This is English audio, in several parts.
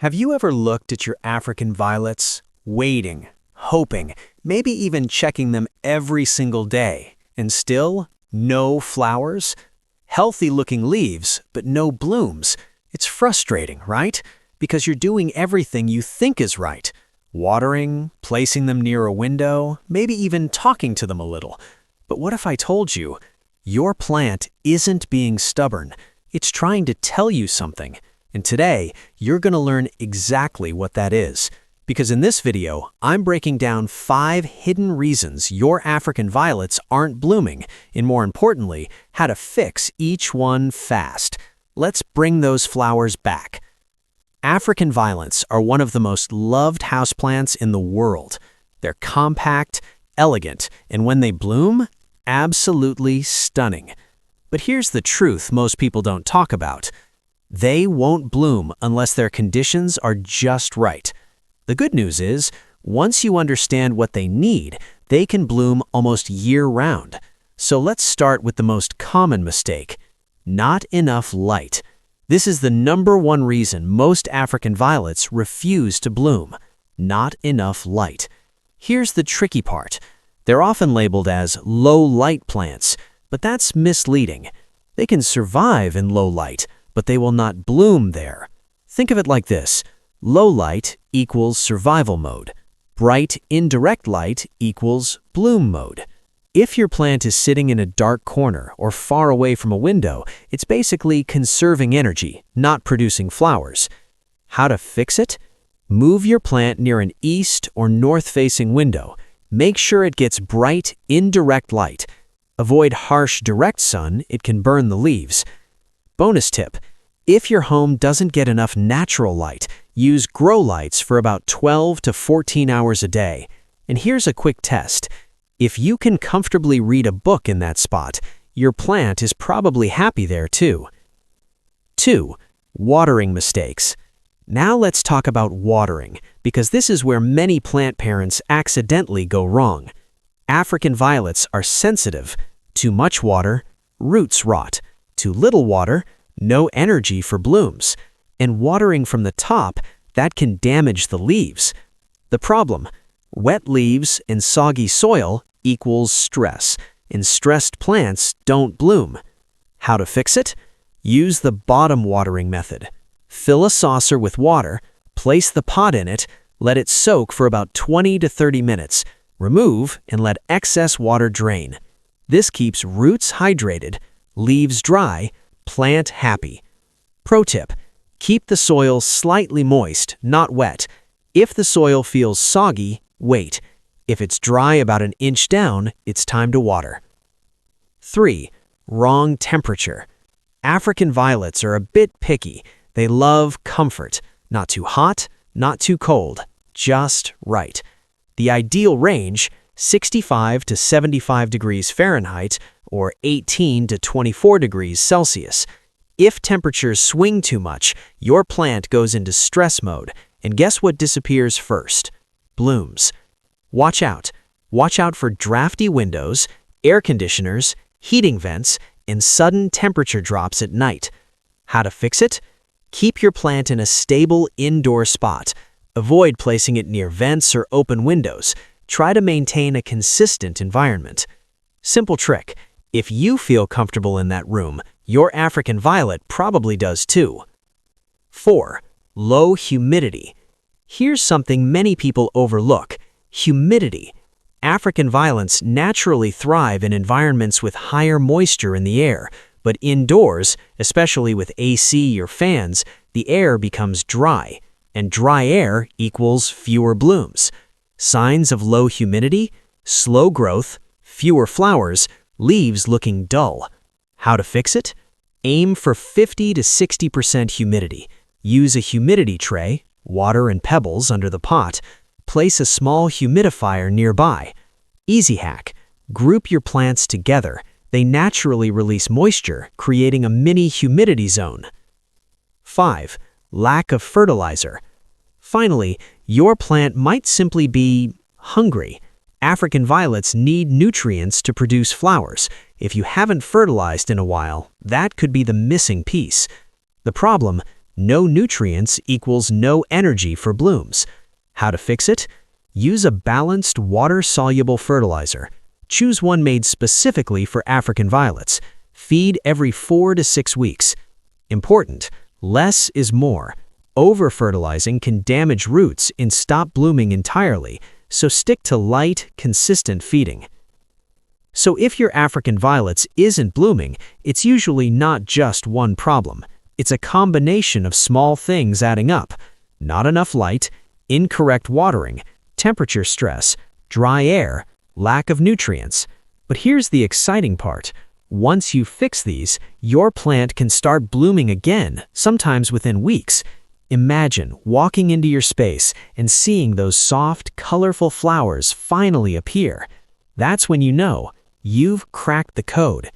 Have you ever looked at your African violets, waiting, hoping, maybe even checking them every single day, and still no flowers? Healthy-looking leaves, but no blooms. It's frustrating, right? Because you're doing everything you think is right. Watering, placing them near a window, maybe even talking to them a little. But what if I told you, your plant isn't being stubborn. It's trying to tell you something. And today, you're going to learn exactly what that is. Because in this video, I'm breaking down 5 hidden reasons your African violets aren't blooming, and more importantly, how to fix each one fast. Let's bring those flowers back. African violets are one of the most loved houseplants in the world. They're compact, elegant, and when they bloom, absolutely stunning. But here's the truth most people don't talk about. They won't bloom unless their conditions are just right. The good news is, once you understand what they need, they can bloom almost year-round. So let's start with the most common mistake: not enough light. This is the #1 reason most African violets refuse to bloom: not enough light. Here's the tricky part. They're often labeled as low-light plants, but that's misleading. They can survive in low light, but they will not bloom there. Think of it like this: low light equals survival mode. Bright, indirect light equals bloom mode. If your plant is sitting in a dark corner or far away from a window, it's basically conserving energy, not producing flowers. How to fix it? Move your plant near an east or north-facing window. Make sure it gets bright, indirect light. Avoid harsh, direct sun, it can burn the leaves. Bonus tip: if your home doesn't get enough natural light, use grow lights for about 12 to 14 hours a day. And here's a quick test. If you can comfortably read a book in that spot, your plant is probably happy there too. 2. Watering mistakes. Now let's talk about watering, because this is where many plant parents accidentally go wrong. African violets are sensitive. Too much water, roots rot. Too little water, no energy for blooms. And watering from the top, that can damage the leaves. The problem: wet leaves and soggy soil equals stress, and stressed plants don't bloom. How to fix it? Use the bottom watering method. Fill a saucer with water, place the pot in it, let it soak for about 20 to 30 minutes. Remove and let excess water drain. This keeps roots hydrated, leaves dry, plant happy. Pro tip: keep the soil slightly moist, not wet. If the soil feels soggy, wait. If it's dry about an inch down, it's time to water. 3. Wrong temperature. African violets are a bit picky. They love comfort. Not too hot, not too cold. Just right. The ideal range: 65 to 75 degrees Fahrenheit or 18 to 24 degrees Celsius. If temperatures swing too much, your plant goes into stress mode, and guess what disappears first? Blooms. Watch out. Watch out for drafty windows, air conditioners, heating vents, and sudden temperature drops at night. How to fix it? Keep your plant in a stable indoor spot. Avoid placing it near vents or open windows. Try to maintain a consistent environment. Simple trick: if you feel comfortable in that room, your African violet probably does too. 4. Low humidity. Here's something many people overlook: humidity. African violets naturally thrive in environments with higher moisture in the air, but indoors, especially with AC or fans, the air becomes dry, and dry air equals fewer blooms. Signs of low humidity: slow growth, fewer flowers, leaves looking dull. How to fix it? Aim for 50 to 60% humidity. Use a humidity tray, water and pebbles under the pot. Place a small humidifier nearby. Easy hack: group your plants together. They naturally release moisture, creating a mini humidity zone. 5. Lack of fertilizer. Finally, your plant might simply be hungry. African violets need nutrients to produce flowers. If you haven't fertilized in a while, that could be the missing piece. The problem: No nutrients equals no energy for blooms. How to fix it? Use a balanced, water-soluble fertilizer. Choose one made specifically for African violets. Feed every 4 to 6 weeks. Important, less is more. Over-fertilizing can damage roots and stop blooming entirely, so stick to light, consistent feeding. So if your African violets isn't blooming, it's usually not just one problem. It's a combination of small things adding up. Not enough light, incorrect watering, temperature stress, dry air, lack of nutrients. But here's the exciting part. Once you fix these, your plant can start blooming again, sometimes within weeks. Imagine walking into your space and seeing those soft, colorful flowers finally appear. That's when you know you've cracked the code.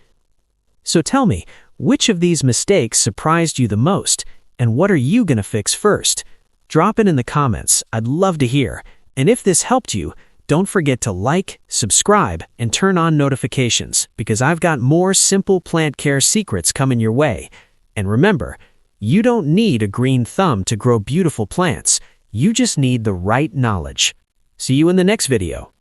So tell me, which of these mistakes surprised you the most, and what are you going to fix first? Drop it in the comments. I'd love to hear. And if this helped you, don't forget to like, subscribe, and turn on notifications, because I've got more simple plant care secrets coming your way. And remember, you don't need a green thumb to grow beautiful plants. You just need the right knowledge. See you in the next video.